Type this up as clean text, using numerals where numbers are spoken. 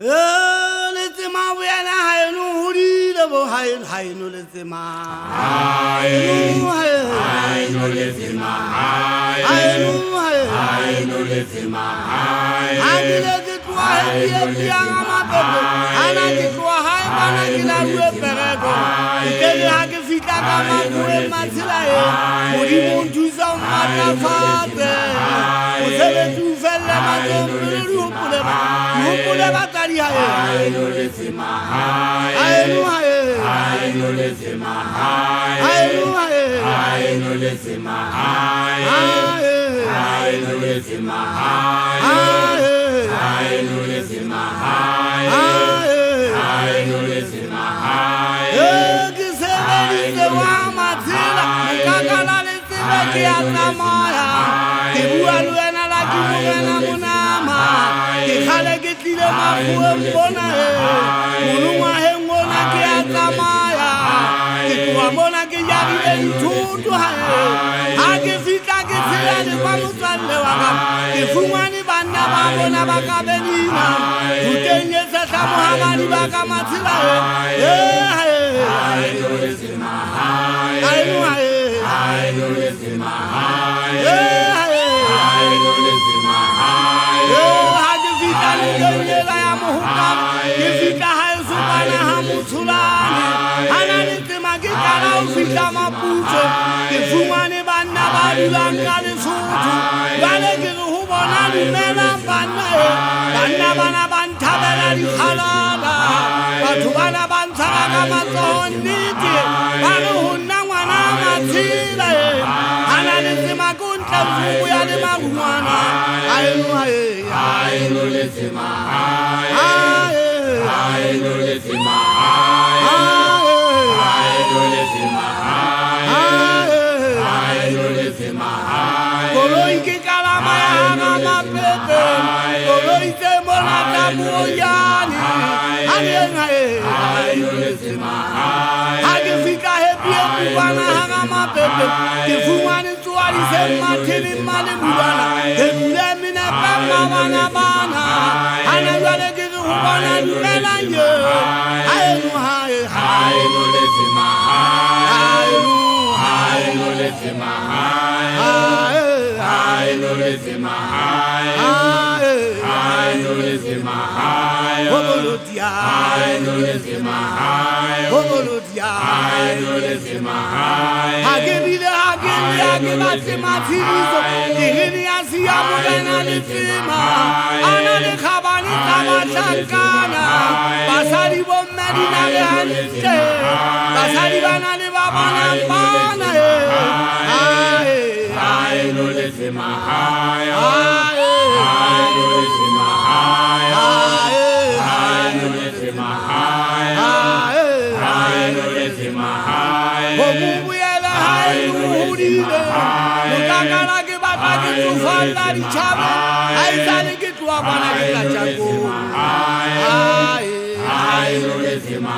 Let's ma we and I know who did about high no let's ma. I know let's ma. I know let's ma. I did it to a young baby. And I did to a high man and I will perego. Because I can fit that man my Matilay. Would you want to some other father? Was ever to fell and I know let's ma. I know let's ma. I know let's ma. I know let's ma. I know let's ma. I know let's ma. Gisele de wa matila kakala let's ma kiata maya kibualu ena la kibuana munama kikale kitile mafuembona munuma hengona kiata maya kikuamona kiyari entutu hae akifika kitila ni kwa mutande waka kifumani banda babona bakabenina tutenyeza ta Muhammad bakamatila I know let's ma. I know let's ma. I know let's ma. Hagifika ngiyela yamuhuka ngifika hayisubana hamuthulani analiti magikala ufika maputo ngifumane bana balulanga lesuthu baleke hubona lumela bana bantabela likhalala bathu bana bantsaka matsoniti baluhunna ngwana mathile analiti makunta mvubu ya le magwana I know let's ma. I know let's ma. I know let's ma. I know let's ma. Koloi ke kalama ya mama pepe. Koloi se mona tabuoyani. I know let's ma. Agifika happy kubana hanga pepe. Kifumani tuari se matini mane mudana. Kemlemina pama wana bana. Ana yale kizu hubana lumela ye. I know let's ma. I know let's ma. I know let's ma. I know let's ma. Hobolotia. I know let's ma. Hobolotia. I know let's ma. Hagebile hagebate matirizo. Ihini asiya mugana lefima. Ana le khabani tabachakana. Basari bomedi na le hanite. Basari bana le babana bana. I know let's ma. I know let's ma. I know let's ma. I know let's ma. Homuyela hayudile. Mukakala ke bata ke tufanda richabe. Aizani ke tuwa bana ke kachako. I know let's ma.